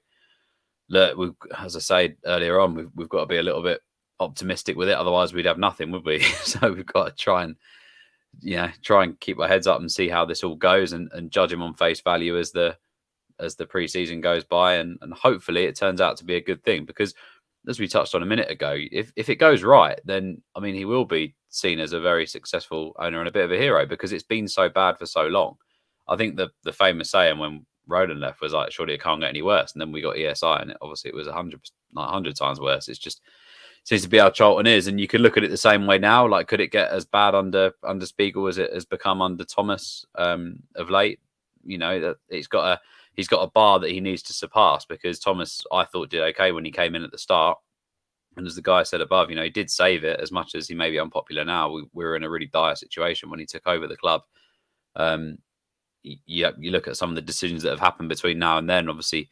look, as I said earlier on, we've got to be a little bit optimistic with it. Otherwise, we'd have nothing, would we? So we've got to try and keep our heads up and see how this all goes and judge them on face value as the pre-season goes by. And hopefully it turns out to be a good thing because, as we touched on a minute ago, if it goes right, then, I mean, he will be seen as a very successful owner and a bit of a hero because it's been so bad for so long. I think the famous saying when Roland left was like, surely it can't get any worse. And then we got ESI and obviously it was 100 times worse. It's just seems to be how Charlton is. And you can look at it the same way now. Like, could it get as bad under Spiegel as it has become under Thomas of late? You know, that he's got a bar that he needs to surpass because Thomas, I thought, did okay when he came in at the start. And as the guy said above, you know, he did save it as much as he may be unpopular now. We were in a really dire situation when he took over the club. You look at some of the decisions that have happened between now and then. Obviously,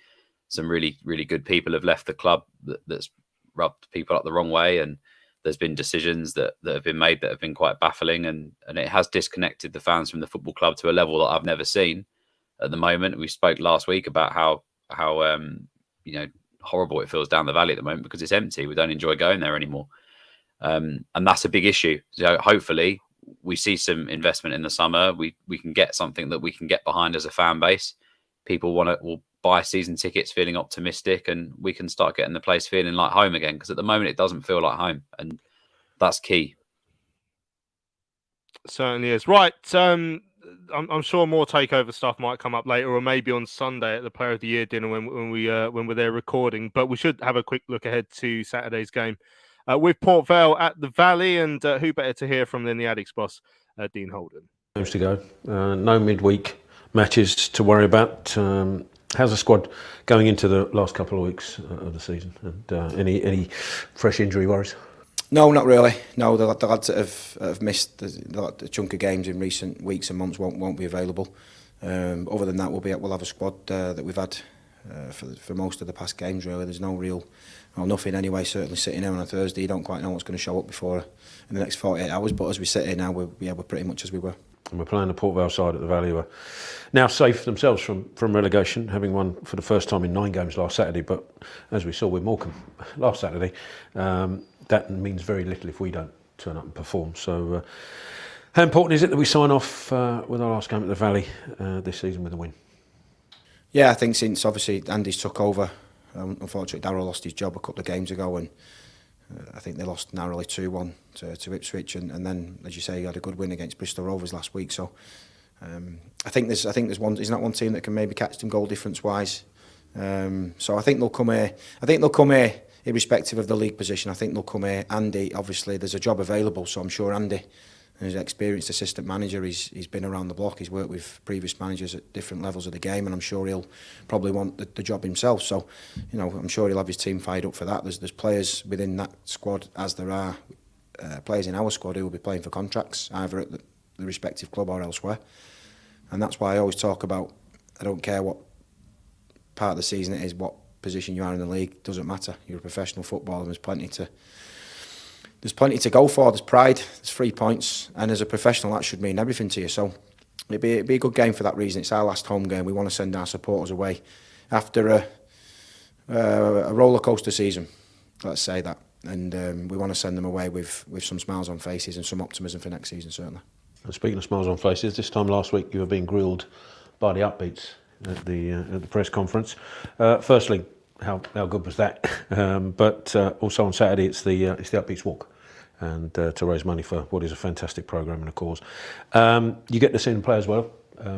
some really, really good people have left the club that's rubbed people up the wrong way. And there's been decisions that have been made that have been quite baffling. And it has disconnected the fans from the football club to a level that I've never seen at the moment. We spoke last week about how you know, horrible it feels down the valley at the moment because it's empty. We don't enjoy going there anymore. And that's a big issue. So hopefully we see some investment in the summer. We can get something that we can get behind as a fan base. People will buy season tickets feeling optimistic and we can start getting the place feeling like home again. Because at the moment it doesn't feel like home and that's key. Certainly is. Right. I'm sure more takeover stuff might come up later, or maybe on Sunday at the Player of the Year dinner when we're there recording. But we should have a quick look ahead to Saturday's game with Port Vale at the Valley, and who better to hear from than the Addicks boss, Dean Holden. Games to go. No midweek matches to worry about. How's the squad going into the last couple of weeks of the season? And any fresh injury worries? No, not really. No, the lads that have missed the chunk of games in recent weeks and months won't be available. Other than that, we'll have a squad that we've had for most of the past games. Really, there's nothing anyway. Certainly sitting here on a Thursday, you don't quite know what's going to show up before in the next 48 hours. But as we sit here now, we're pretty much as we were. And we're playing the Port Vale side at the Valley, who are now safe themselves from relegation, having won for the first time in 9 games last Saturday. But as we saw with Morecambe last Saturday, that means very little if we don't turn up and perform. So how important is it that we sign off with our last game at the Valley this season with a win? Yeah, I think since obviously Andy's took over, unfortunately Darryl lost his job a couple of games ago and I think they lost narrowly 2-1 to Ipswich and then, as you say, he had a good win against Bristol Rovers last week. So I think there's one. Isn't that one team that can maybe catch them goal difference wise? So I think they'll come here. Irrespective of the league position, I think they'll come here. Andy, obviously, there's a job available, so I'm sure Andy, as an experienced assistant manager, he's been around the block. He's worked with previous managers at different levels of the game, and I'm sure he'll probably want the job himself. So, you know, I'm sure he'll have his team fired up for that. There's players within that squad, as there are players in our squad who will be playing for contracts, either at the respective club or elsewhere. And that's why I always talk about, I don't care what part of the season it is, what position you are in the league, doesn't matter. You're a professional footballer and there's plenty to go for. There's pride, there's 3 points, and as a professional that should mean everything to you. So it'd be a good game for that reason. It's our last home game. We want to send our supporters away after a roller coaster season, let's say that, and we want to send them away with some smiles on faces and some optimism for next season, certainly. And speaking of smiles on faces, this time last week you were being grilled by the Upbeats at the press conference. Firstly, how good was that? But also on Saturday, it's the Upbeats Walk, and to raise money for what is a fantastic programme and a cause. You get to see them play as well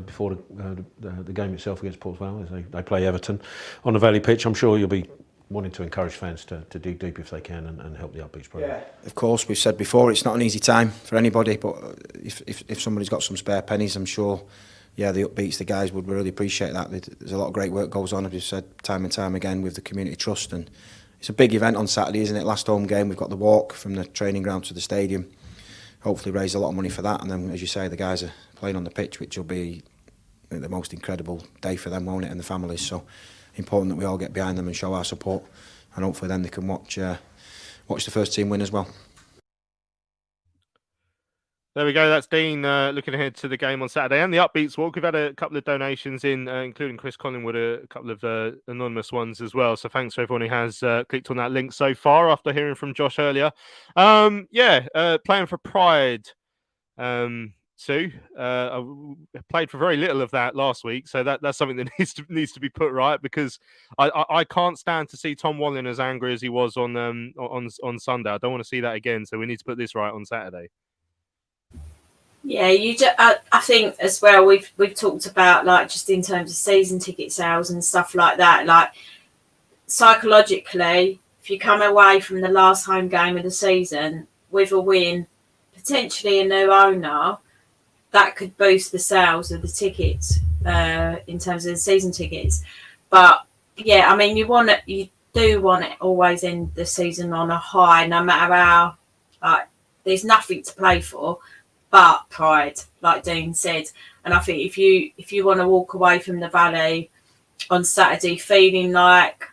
before the game itself against Port Vale as they play Everton on the Valley pitch. I'm sure you'll be wanting to encourage fans to dig deep if they can and help the Upbeats programme. Yeah. Of course, we've said before, it's not an easy time for anybody, but if somebody's got some spare pennies, I'm sure. Yeah, the Upbeats, the guys would really appreciate that. There's a lot of great work goes on, as we've said time and time again, with the community trust, and it's a big event on Saturday, isn't it? Last home game, we've got the walk from the training ground to the stadium. Hopefully raise a lot of money for that, and then, as you say, the guys are playing on the pitch, which will be the most incredible day for them, won't it, and the families. So important that we all get behind them and show our support, and hopefully then they can watch the first team win as well. There we go. That's Dean looking ahead to the game on Saturday and the Upbeats Walk. We've had a couple of donations in, including Chris Collingwood, a couple of anonymous ones as well. So thanks to everyone who has clicked on that link so far after hearing from Josh earlier. Playing for pride, Sue. I played for very little of that last week, so that's something that needs to be put right, because I can't stand to see Tom Wallen as angry as he was on Sunday. I don't want to see that again. So we need to put this right on Saturday. Yeah, I think as well, we've talked about, like, just in terms of season ticket sales and stuff like that, like psychologically, if you come away from the last home game of the season with a win, potentially a new owner, that could boost the sales of the tickets in terms of the season tickets. But yeah, I mean, you do want to always end the season on a high, no matter how, like, there's nothing to play for but pride, like Dean said. And I think if you want to walk away from the Valley on Saturday feeling like,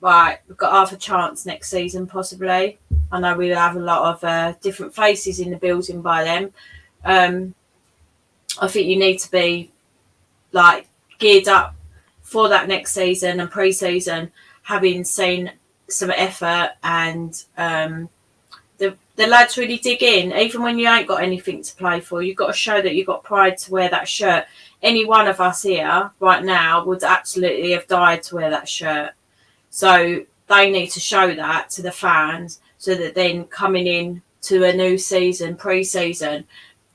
right, we've got half a chance next season possibly, I know we'll have a lot of different faces in the building by then, I think you need to be, like, geared up for that next season and pre-season, having seen some effort and the lads really dig in. Even when you ain't got anything to play for, you've got to show that you've got pride to wear that shirt. Any one of us here right now would absolutely have died to wear that shirt. So they need to show that to the fans, so that then coming in to a new season, pre-season,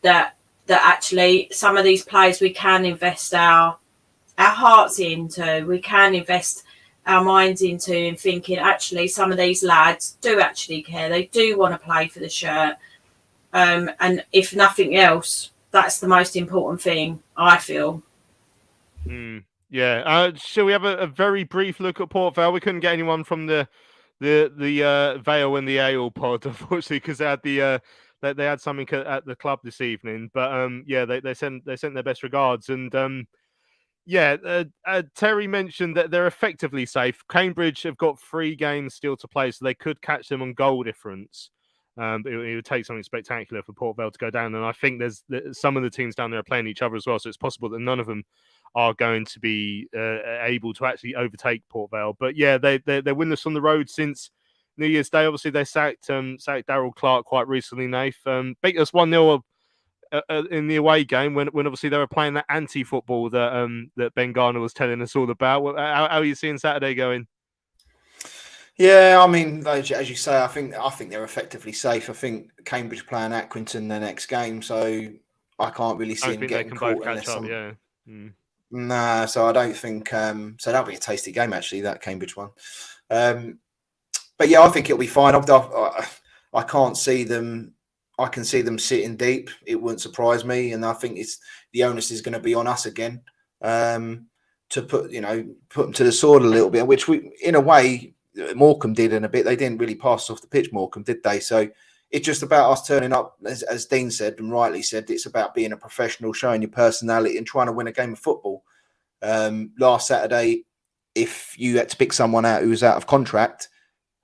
that actually some of these players we can invest our hearts into, we can invest our minds into, and thinking actually some of these lads do actually care, they do want to play for the shirt, and if nothing else, that's the most important thing, I feel. Shall we have a very brief look at Port Vale? We couldn't get anyone from the Vale and the Ale pod, unfortunately, because they had they had something at the club this evening, but they sent their best regards. And Terry mentioned that they're effectively safe. Cambridge have got 3 games still to play, so they could catch them on goal difference. It would take something spectacular for Port Vale to go down, and I think there's some of the teams down there are playing each other as well, so it's possible that none of them are going to be able to actually overtake Port Vale. But yeah, they're winless on the road since New Year's Day. Obviously, they sacked Darryl Clark quite recently, Nath. Beat us 1-0 in the away game when obviously they were playing that anti-football that Ben Garner was telling us all about. How are you seeing Saturday going? Yeah, I mean, as you say, I think they're effectively safe. I think Cambridge playing Accrington their next game, so I can't really see them getting caught unless yeah. Nah, so I don't think so. That'll be a tasty game, actually, that Cambridge one. But yeah, I think it'll be fine. I can't see them. I can see them sitting deep. It wouldn't surprise me, and I think the onus is going to be on us again to put them to the sword a little bit, which we, in a way, Morecambe did in a bit. They didn't really pass off the pitch, Morecambe, did they? So it's just about us turning up, as Dean said and rightly said. It's about being a professional, showing your personality, and trying to win a game of football. Last Saturday, if you had to pick someone out who was out of contract,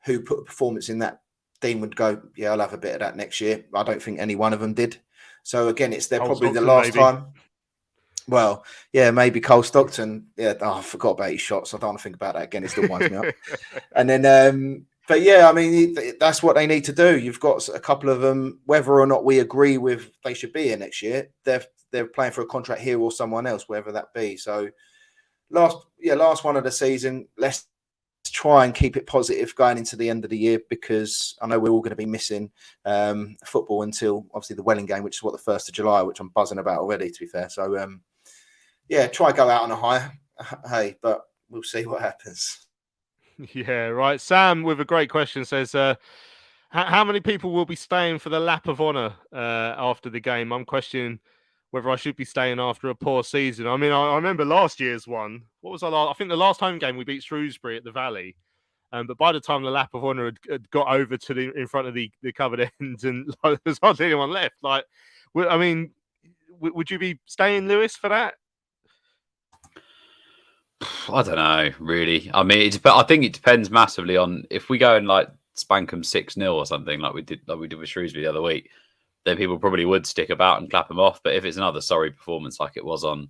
who put a performance in that, Dean would go, yeah, I'll have a bit of that next year. I don't think any one of them did. So again, they're probably the last time. Well, yeah, maybe Cole Stockton. Yeah, I forgot about his shots. I don't want to think about that again. It still winds me up. And then, but yeah, I mean, that's what they need to do. You've got a couple of them, whether or not we agree with they should be here next year. They're playing for a contract here or someone else, wherever that be. So last one of the season. Let's try and keep it positive going into the end of the year, because I know we're all going to be missing football until obviously the Welling game, which is the 1st of July, which I'm buzzing about already, to be fair. So try go out on a high. Hey, but we'll see what happens. Yeah, right. Sam with a great question says, how many people will be staying for the lap of honour after the game? I'm questioning whether I should be staying after a poor season. I mean, I remember last year's one. What was I think the last home game we beat Shrewsbury at the Valley. But by the time the lap of honour had got over to in front of the covered end, and there's hardly anyone left. Like, I mean, would you be staying, Lewis, for that? I don't know, really. I mean, I think it depends massively on if we go and like spank them 6-0 or something like we did with Shrewsbury the other week. then people probably would stick about and clap him off. But if it's another sorry performance like it was on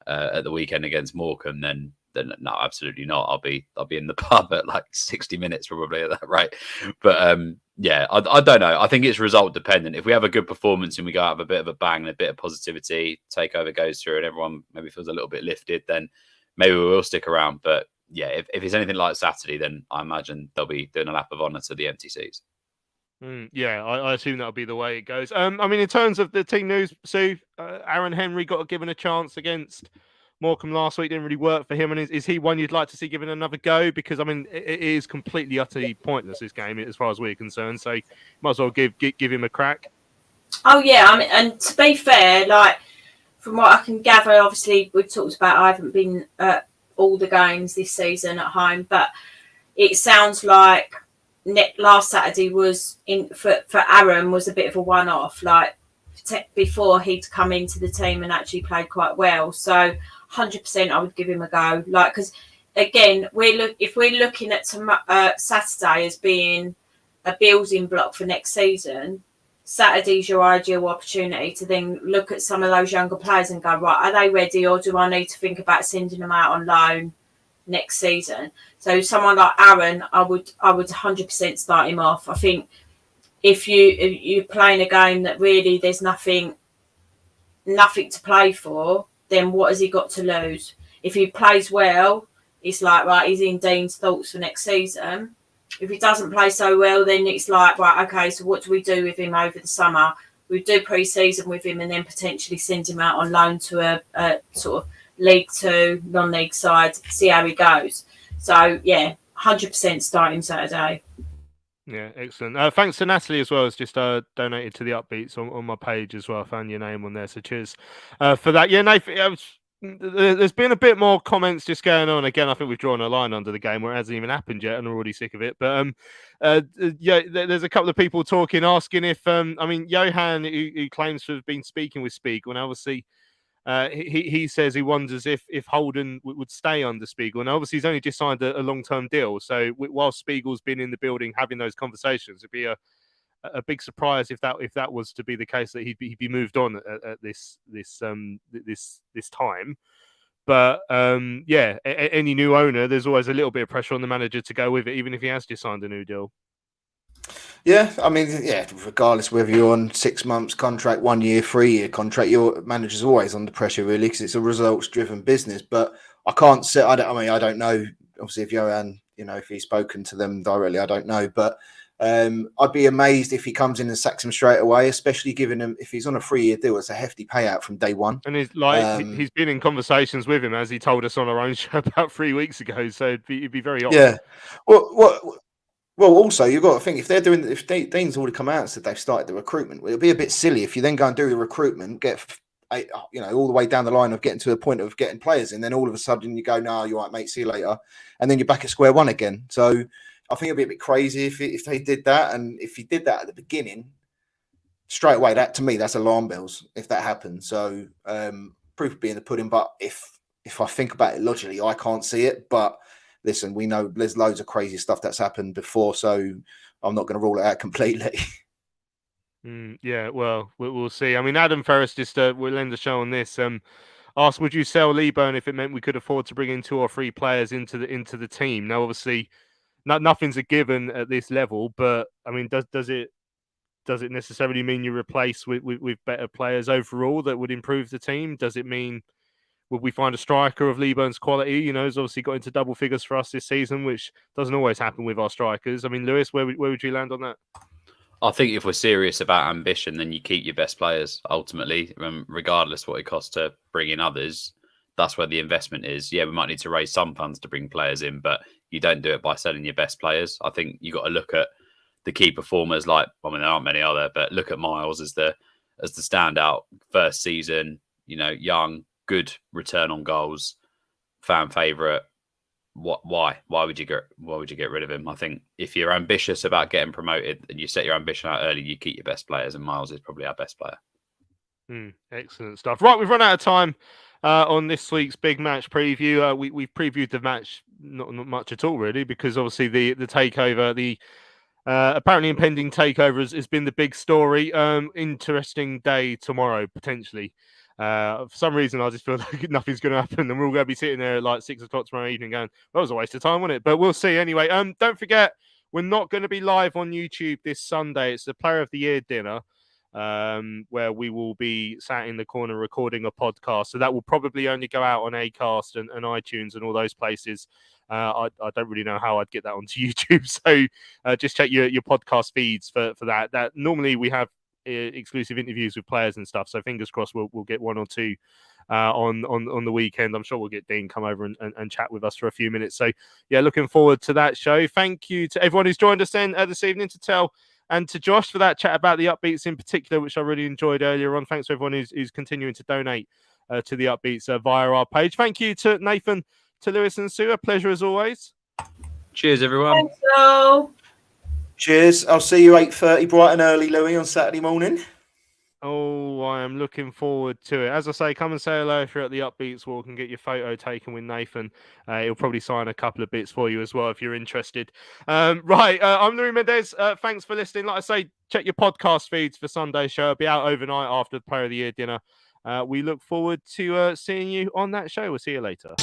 at the weekend against Morecambe, then no, absolutely not. I'll be in the pub at like 60 minutes probably at that rate. But yeah, I don't know. I think it's result dependent. If we have a good performance and we go out with a bit of a bang and a bit of positivity, takeover goes through and everyone maybe feels a little bit lifted, then maybe we will stick around. But yeah, if it's anything like Saturday, then I imagine they'll be doing a lap of honour to the empty seats. Yeah, I assume that'll be the way it goes. I mean, in terms of the team news, Sue, Aaron Henry got given a chance against Morecambe last week. Didn't really work for him. And is he one you'd like to see given another go? Because I mean, it is completely utterly pointless, this game, as far as we're concerned. So you might as well give him a crack. Oh yeah, I mean, and to be fair, like from what I can gather, obviously we've talked about I haven't been at all the games this season at home, but it sounds like last Saturday was for Aaron was a bit of a one-off. Like before he'd come into the team and actually played quite well. So 100% I would give him a go. Like, because again, if we're looking at Saturday as being a building block for next season, Saturday's your ideal opportunity to then look at some of those younger players and go, right, are they ready, or do I need to think about sending them out on loan next season? So someone like Aaron, I would 100% start him off. I think if you're playing a game that really there's nothing to play for, then what has he got to lose? If he plays well, it's like, right, he's in Dean's thoughts for next season. If he doesn't play so well, then it's like, right, okay, so what do we do with him over the summer? We do pre-season with him and then potentially send him out on loan to a sort of League Two, non-league side, see how he goes. So, yeah, 100% start him Saturday. Yeah, excellent. Thanks to Natalie as well. Has just donated to the upbeats on my page as well. I found your name on there, so cheers for that. Yeah, Nathan, there's been a bit more comments just going on. Again, I think we've drawn a line under the game where it hasn't even happened yet, and I'm already sick of it. But yeah, there's a couple of people talking, asking if I mean, Johan, who claims to have been speaking with Spiegel, and obviously he says he wonders if Holden would stay under Spiegel. And obviously he's only just signed a long-term deal. So while Spiegel's been in the building having those conversations, it'd be a big surprise if that was to be the case, that he'd be moved on at this time. But yeah, any new owner, there's always a little bit of pressure on the manager to go with it, even if he has just signed a new deal. Yeah, I mean, yeah, regardless whether you're on 6 months contract, 1 year, 3 year contract, your manager's always under pressure, really, because it's a results-driven business. But I can't say, I don't know, obviously, if Johan, if he's spoken to them directly, I don't know. But I'd be amazed if he comes in and sacks him straight away, especially given him, if he's on a 3-year deal, it's a hefty payout from day one. And he's been in conversations with him, as he told us on our own show about 3 weeks ago. So it'd be very odd. Yeah. Well, also, you've got to think, if Dean's already come out and said they've started the recruitment, it'll be a bit silly if you then go and do the recruitment, get all the way down the line of getting to the point of getting players, and then all of a sudden you go, no, you're right, mate, see you later, and then you're back at square one again. So I think it'd be a bit crazy if they did that, and if he did that at the beginning, straight away, that to me, that's alarm bells if that happens. So proof of being the pudding, but if I think about it logically, I can't see it, but listen, we know there's loads of crazy stuff that's happened before, so I'm not going to rule it out completely. Yeah, well, we'll see. I mean, Adam Ferris just we'll end the show on this. Asked, would you sell Leeburn if it meant we could afford to bring in 2 or 3 players into the team? Now, obviously, nothing's a given at this level, but I mean, does it necessarily mean you replace with better players overall that would improve the team? Does it mean would we find a striker of Leeburn's quality? He's obviously got into double figures for us this season, which doesn't always happen with our strikers. I mean, Lewis, where would you land on that? I think if we're serious about ambition, then you keep your best players, ultimately, regardless what it costs to bring in others. That's where the investment is. Yeah, we might need to raise some funds to bring players in, but you don't do it by selling your best players. I think you got to look at the key performers, there aren't many other, but look at Miles as the standout first season, young, good return on goals, fan favourite. Why would you get rid of him? I think if you're ambitious about getting promoted and you set your ambition out early, you keep your best players, and Miles is probably our best player. Excellent stuff. Right, we've run out of time on this week's big match preview. We've previewed the match not much at all, really, because obviously the takeover, the Apparently, impending takeover has been the big story. Interesting day tomorrow, potentially. For some reason, I just feel like nothing's going to happen, and we're all going to be sitting there at like 6 o'clock tomorrow evening going, "That was a waste of time, wasn't it?" But we'll see anyway. Don't forget, we're not going to be live on YouTube this Sunday. It's the Player of the Year dinner, where we will be sat in the corner recording a podcast. So that will probably only go out on Acast and iTunes and all those places. I don't really know how I'd get that onto YouTube. So just check your podcast feeds for that. That normally we have exclusive interviews with players and stuff. So fingers crossed we'll get one or two on the weekend. I'm sure we'll get Dean come over and chat with us for a few minutes. So yeah, looking forward to that show. Thank you to everyone who's joined us then this evening, to Tell and to Josh for that chat about the upbeats in particular, which I really enjoyed earlier on. Thanks to everyone who's continuing to donate to the upbeats via our page. Thank you to Nathan, to Lewis and Sue. A pleasure as always. Cheers, everyone. Thanks, Joe. Cheers. I'll see you 8:30 bright and early, Louis, on Saturday morning. Oh, I am looking forward to it. As I say, come and say hello if you're at the Upbeats Walk and get your photo taken with Nathan. He'll probably sign a couple of bits for you as well if you're interested. Right, I'm Louis Mendez. Thanks for listening. Like I say, check your podcast feeds for Sunday's show. It'll be out overnight after the Player of the Year dinner. We look forward to seeing you on that show. We'll see you later.